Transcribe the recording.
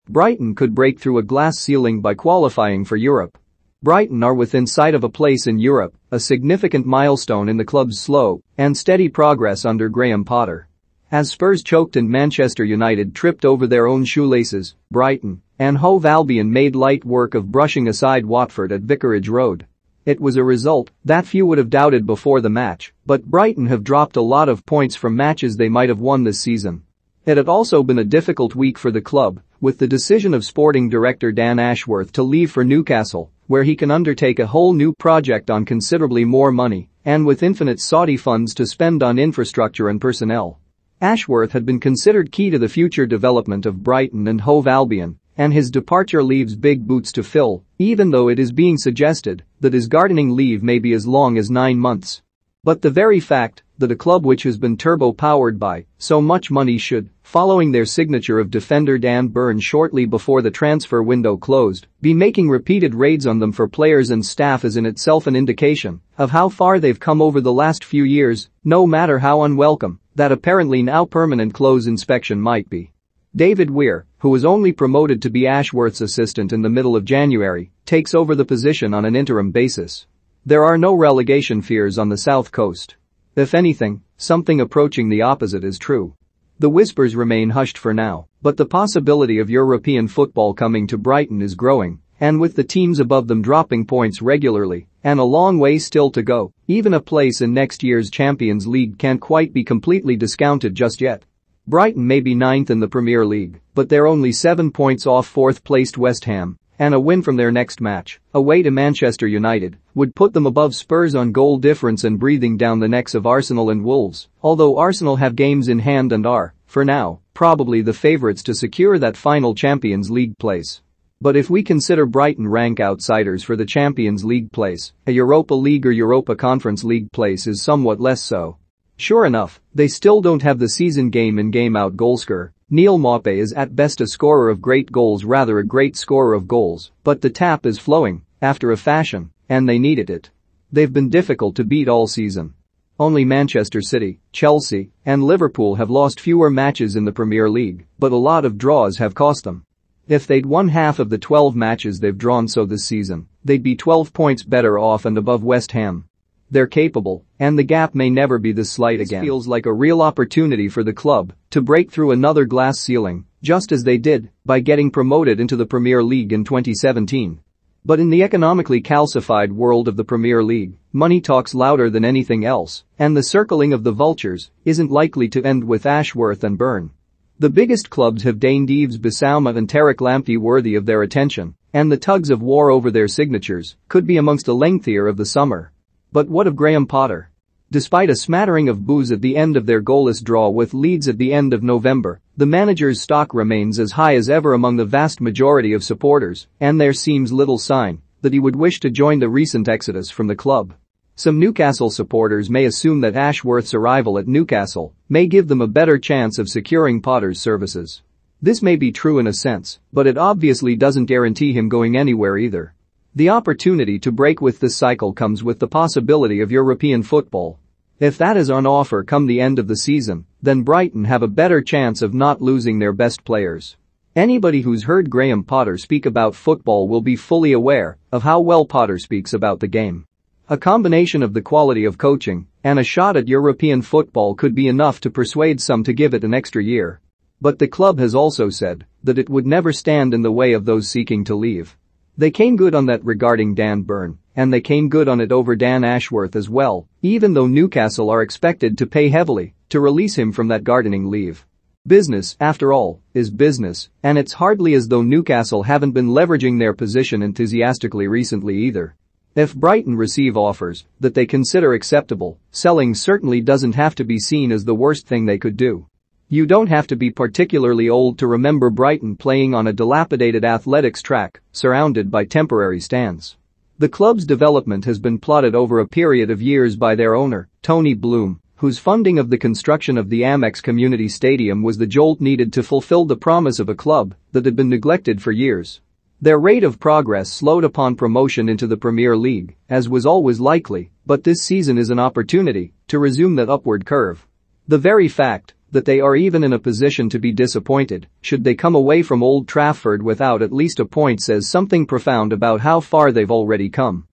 Brighton could break through a glass ceiling by qualifying for Europe. Brighton are within sight of a place in Europe, a significant milestone in the club's slow and steady progress under Graham Potter. As Spurs choked and Manchester United tripped over their own shoelaces, Brighton and Hove Albion made light work of brushing aside Watford at Vicarage Road. It was a result that few would have doubted before the match, but Brighton have dropped a lot of points from matches they might have won this season. It had also been a difficult week for the club, with the decision of sporting director Dan Ashworth to leave for Newcastle, where he can undertake a whole new project on considerably more money and with infinite Saudi funds to spend on infrastructure and personnel. Ashworth had been considered key to the future development of Brighton and Hove Albion, and his departure leaves big boots to fill, even though it is being suggested that his gardening leave may be as long as 9 months. But the very fact that a club which has been turbo-powered by so much money should, following their signature of defender Dan Burn shortly before the transfer window closed, be making repeated raids on them for players and staff is in itself an indication of how far they've come over the last few years, no matter how unwelcome that apparently now permanent close inspection might be. David Weir, who was only promoted to be Ashworth's assistant in the middle of January, takes over the position on an interim basis. There are no relegation fears on the south coast. If anything, something approaching the opposite is true. The whispers remain hushed for now, but the possibility of European football coming to Brighton is growing, and with the teams above them dropping points regularly, and a long way still to go, even a place in next year's Champions League can't quite be completely discounted just yet. Brighton may be 9th in the Premier League, but they're only 7 points off 4th-placed West Ham, and a win from their next match, away to Manchester United, would put them above Spurs on goal difference and breathing down the necks of Arsenal and Wolves, although Arsenal have games in hand and are, for now, probably the favourites to secure that final Champions League place. But if we consider Brighton rank outsiders for the Champions League place, a Europa League or Europa Conference League place is somewhat less so. Sure enough, they still don't have the season game-in game-out goalscorer. Neil Maupay is at best a scorer of great goals rather a great scorer of goals, but the tap is flowing, after a fashion, and they needed it. They've been difficult to beat all season. Only Manchester City, Chelsea, and Liverpool have lost fewer matches in the Premier League, but a lot of draws have cost them. If they'd won half of the 12 matches they've drawn so this season, they'd be 12 points better off and above West Ham. They're capable, and the gap may never be this slight again. It feels like a real opportunity for the club to break through another glass ceiling, just as they did by getting promoted into the Premier League in 2017. But in the economically calcified world of the Premier League, money talks louder than anything else, and the circling of the vultures isn't likely to end with Ashworth and Burn. The biggest clubs have deigned Yves Bissouma and Tariq Lamptey worthy of their attention, and the tugs of war over their signatures could be amongst the lengthier of the summer. But what of Graham Potter? Despite a smattering of boos at the end of their goalless draw with Leeds at the end of November, the manager's stock remains as high as ever among the vast majority of supporters, and there seems little sign that he would wish to join the recent exodus from the club. Some Newcastle supporters may assume that Ashworth's arrival at Newcastle may give them a better chance of securing Potter's services. This may be true in a sense, but it obviously doesn't guarantee him going anywhere either. The opportunity to break with this cycle comes with the possibility of European football. If that is on offer come the end of the season, then Brighton have a better chance of not losing their best players. Anybody who's heard Graham Potter speak about football will be fully aware of how well Potter speaks about the game. A combination of the quality of coaching and a shot at European football could be enough to persuade some to give it an extra year. But the club has also said that it would never stand in the way of those seeking to leave. They came good on that regarding Dan Burn, and they came good on it over Dan Ashworth as well, even though Newcastle are expected to pay heavily to release him from that gardening leave. Business, after all, is business, and it's hardly as though Newcastle haven't been leveraging their position enthusiastically recently either. If Brighton receive offers that they consider acceptable, selling certainly doesn't have to be seen as the worst thing they could do. You don't have to be particularly old to remember Brighton playing on a dilapidated athletics track, surrounded by temporary stands. The club's development has been plotted over a period of years by their owner, Tony Bloom, whose funding of the construction of the Amex Community Stadium was the jolt needed to fulfill the promise of a club that had been neglected for years. Their rate of progress slowed upon promotion into the Premier League, as was always likely, but this season is an opportunity to resume that upward curve. The very fact That they are even in a position to be disappointed should they come away from Old Trafford without at least a point says something profound about how far they've already come.